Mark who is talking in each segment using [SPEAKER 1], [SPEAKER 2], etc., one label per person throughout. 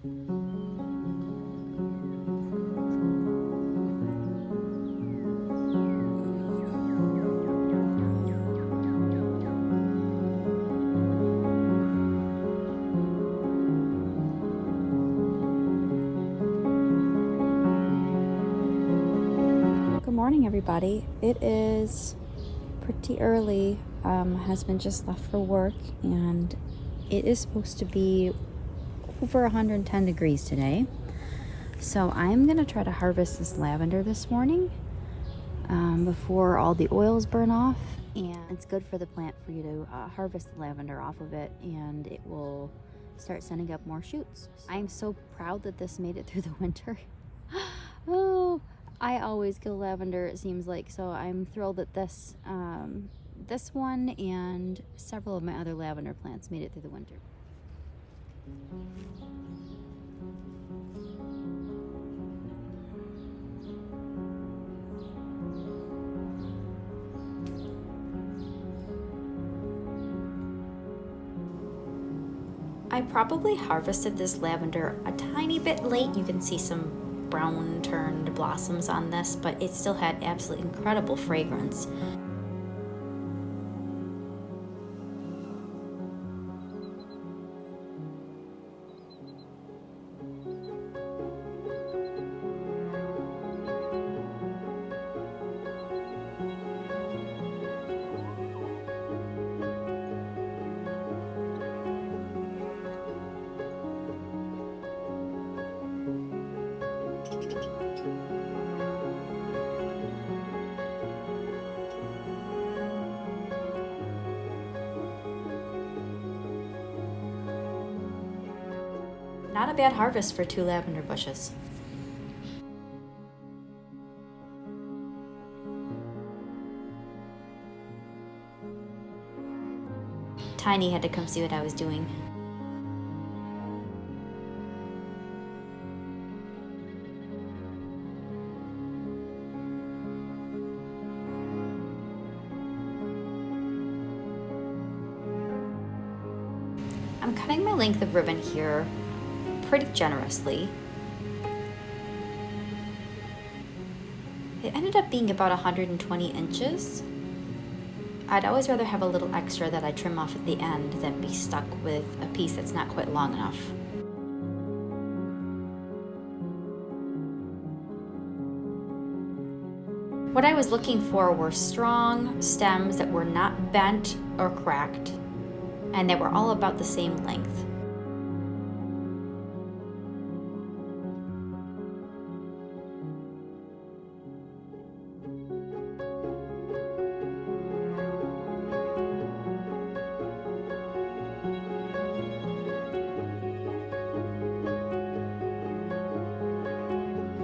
[SPEAKER 1] Good morning, everybody. It is pretty early. Husband just left for work, and it is supposed to be over 110 degrees today. So I'm gonna try to harvest this lavender this morning before all the oils burn off. And it's good for the plant for you to harvest the lavender off of it, and it will start sending up more shoots. I'm so proud that this made it through the winter. Oh, I always kill lavender, it seems like, so I'm thrilled that this one and several of my other lavender plants made it through the winter. I probably harvested this lavender a tiny bit late. You can see some brown turned blossoms on this, but it still had absolutely incredible fragrance. Not a bad harvest for 2 lavender bushes. Tiny had to come see what I was doing. I'm cutting my length of ribbon here pretty generously. It ended up being about 120 inches. I'd always rather have a little extra that I trim off at the end than be stuck with a piece that's not quite long enough. What I was looking for were strong stems that were not bent or cracked, and they were all about the same length.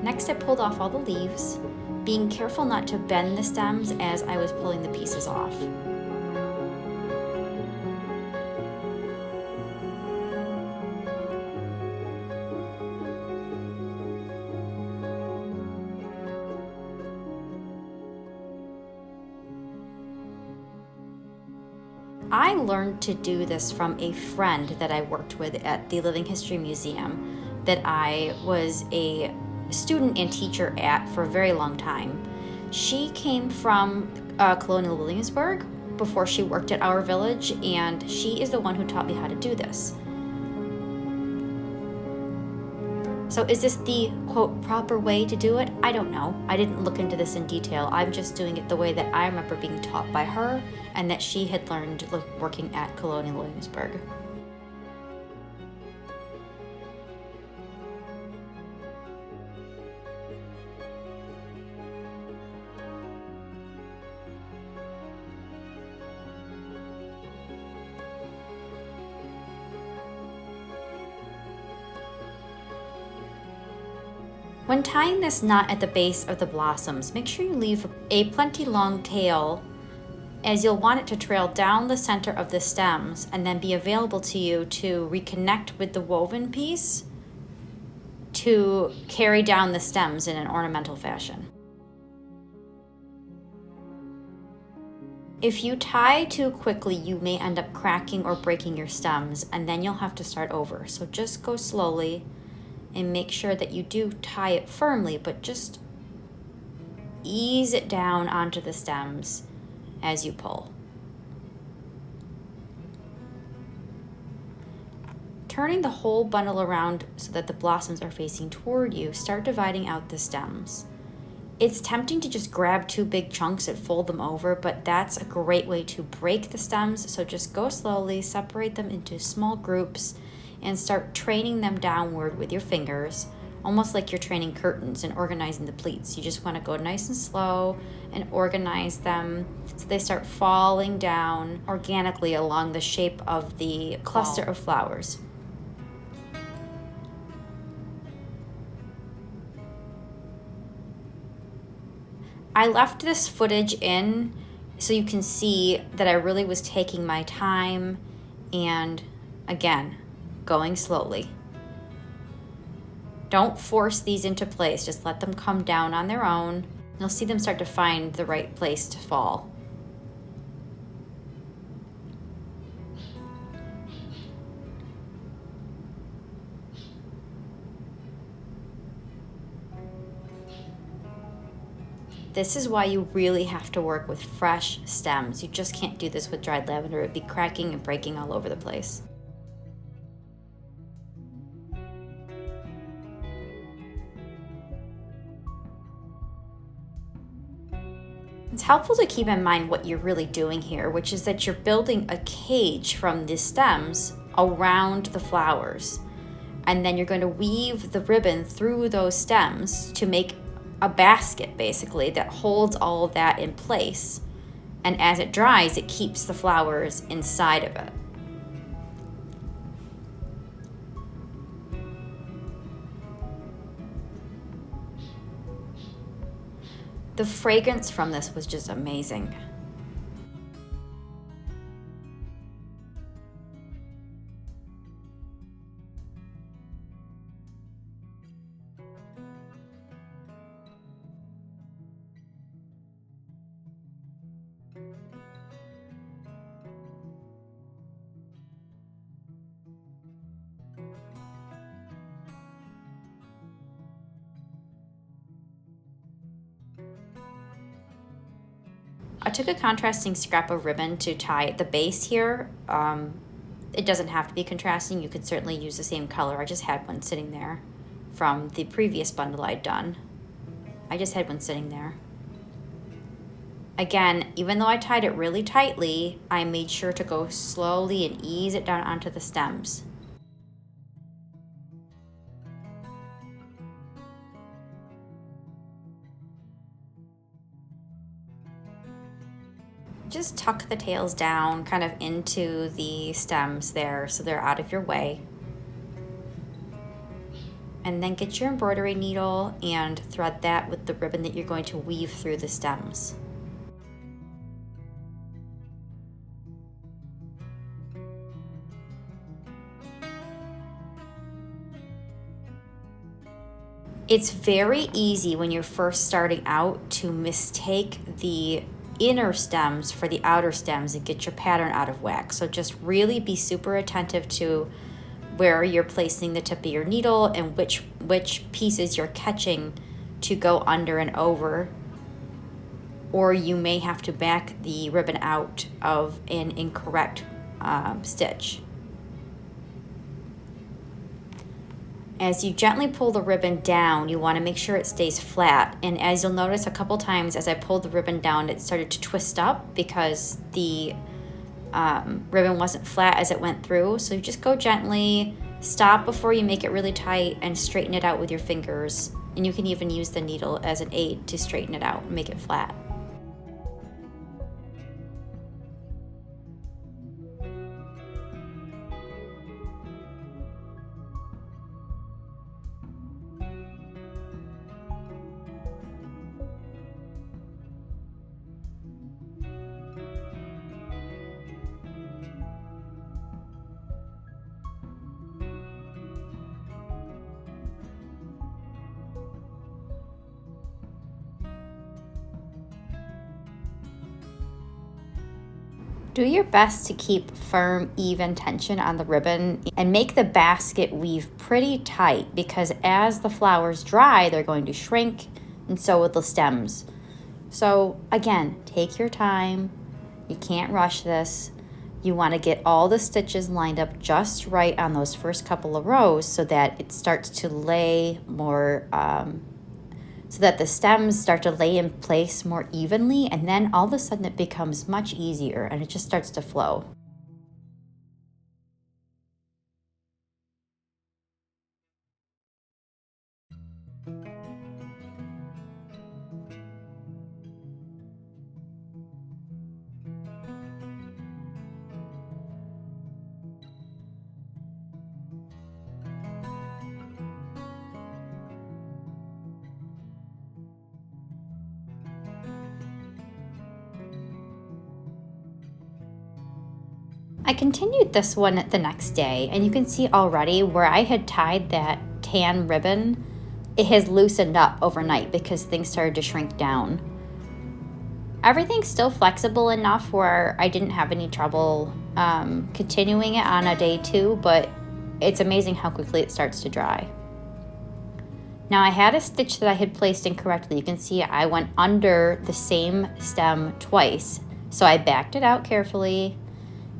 [SPEAKER 1] Next, I pulled off all the leaves, being careful not to bend the stems as I was pulling the pieces off. I learned to do this from a friend that I worked with at the Living History Museum that I was a student and teacher at for a very long time. She came from Colonial, Williamsburg before she worked at our village, and she is the one who taught me how to do this. So is this the, quote, proper way to do it? I don't know. I didn't look into this in detail. I'm just doing it the way that I remember being taught by her and that she had learned working at Colonial Williamsburg. When tying this knot at the base of the blossoms, make sure you leave a plenty long tail, as you'll want it to trail down the center of the stems and then be available to you to reconnect with the woven piece to carry down the stems in an ornamental fashion. If you tie too quickly, you may end up cracking or breaking your stems, and then you'll have to start over. So just go slowly and make sure that you do tie it firmly, but just ease it down onto the stems as you pull. Turning the whole bundle around so that the blossoms are facing toward you, start dividing out the stems. It's tempting to just grab two big chunks and fold them over, but that's a great way to break the stems. So just go slowly, separate them into small groups, and start training them downward with your fingers, almost like you're training curtains and organizing the pleats. You just want to go nice and slow and organize them so they start falling down organically along the shape of the cluster of flowers. I left this footage in so you can see that I really was taking my time and, again, going slowly. Don't force these into place, just let them come down on their own. You'll see them start to find the right place to fall. This is why you really have to work with fresh stems. You just can't do this with dried lavender. It'd be cracking and breaking all over the place. It's helpful to keep in mind what you're really doing here, which is that you're building a cage from the stems around the flowers. And then you're going to weave the ribbon through those stems to make a basket, basically, that holds all of that in place. And as it dries, it keeps the flowers inside of it. The fragrance from this was just amazing. I took a contrasting scrap of ribbon to tie the base here. It doesn't have to be contrasting. You could certainly use the same color. I just had one sitting there from the previous bundle I'd done. I just had one sitting there. Again, even though I tied it really tightly, I made sure to go slowly and ease it down onto the stems. Just tuck the tails down kind of into the stems there so they're out of your way. And then get your embroidery needle and thread that with the ribbon that you're going to weave through the stems. It's very easy when you're first starting out to mistake the inner stems for the outer stems and get your pattern out of whack. So just really be super attentive to where you're placing the tip of your needle and which pieces you're catching to go under and over, or you may have to back the ribbon out of an incorrect stitch. As you gently pull the ribbon down, you want to make sure it stays flat. And as you'll notice a couple times as I pulled the ribbon down, it started to twist up because the ribbon wasn't flat as it went through. So you just go gently, stop before you make it really tight, and straighten it out with your fingers. And you can even use the needle as an aid to straighten it out and make it flat. Do your best to keep firm, even tension on the ribbon and make the basket weave pretty tight, because as the flowers dry, they're going to shrink, and so will the stems. So again, take your time. You can't rush this. You want to get all the stitches lined up just right on those first couple of rows so that it starts to lay more, so that the stems start to lay in place more evenly, and then all of a sudden it becomes much easier and it just starts to flow. I continued this one the next day, and you can see already where I had tied that tan ribbon, it has loosened up overnight because things started to shrink down. Everything's still flexible enough where I didn't have any trouble continuing it on a day 2, but it's amazing how quickly it starts to dry. Now I had a stitch that I had placed incorrectly. You can see I went under the same stem twice, so I backed it out carefully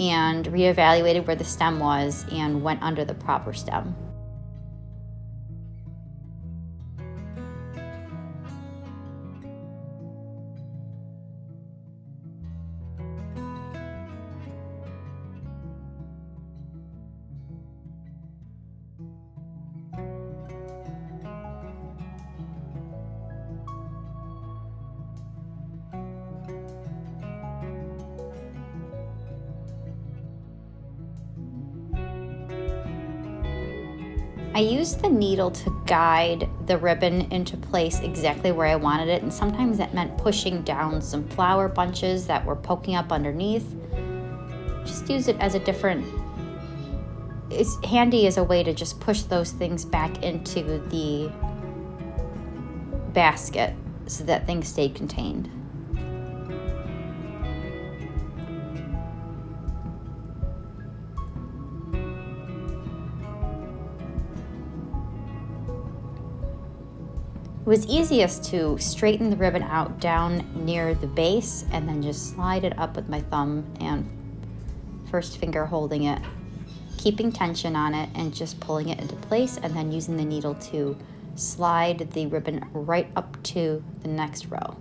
[SPEAKER 1] and reevaluated where the stem was and went under the proper stem. I used the needle to guide the ribbon into place exactly where I wanted it, and sometimes that meant pushing down some flower bunches that were poking up underneath. Just use it as a different, it's handy as a way to just push those things back into the basket so that things stay contained. It was easiest to straighten the ribbon out down near the base and then just slide it up with my thumb and first finger holding it, keeping tension on it and just pulling it into place, and then using the needle to slide the ribbon right up to the next row.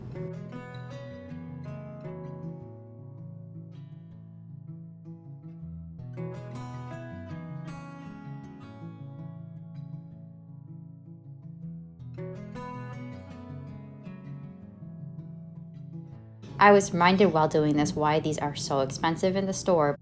[SPEAKER 1] I was reminded while doing this why these are so expensive in the store.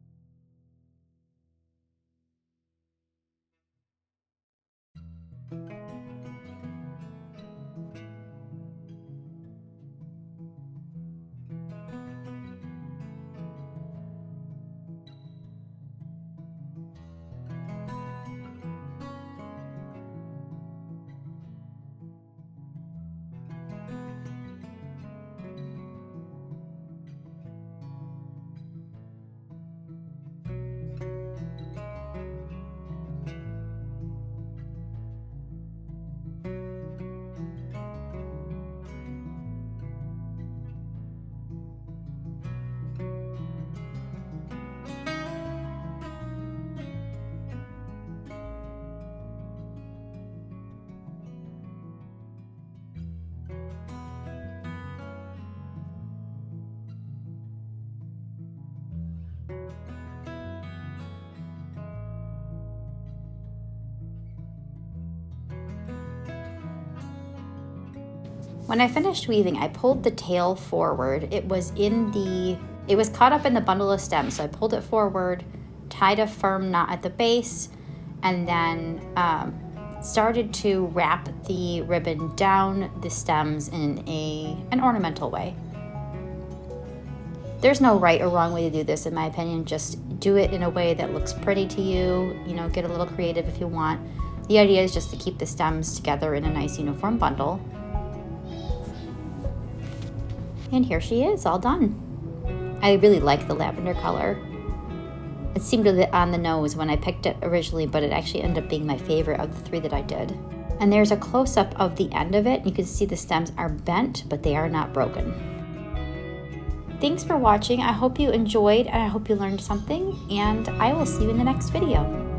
[SPEAKER 1] When I finished weaving, I pulled the tail forward. It was caught up in the bundle of stems, so I pulled it forward, tied a firm knot at the base, and then started to wrap the ribbon down the stems in an ornamental way. There's no right or wrong way to do this, in my opinion. Just do it in a way that looks pretty to you. You know, get a little creative if you want. The idea is just to keep the stems together in a nice uniform bundle. And here she is, all done. I really like the lavender color. It seemed a bit on the nose when I picked it originally, but it actually ended up being my favorite of the 3 that I did. And there's a close-up of the end of it. You can see the stems are bent, but they are not broken. Thanks for watching. I hope you enjoyed and I hope you learned something, and I will see you in the next video.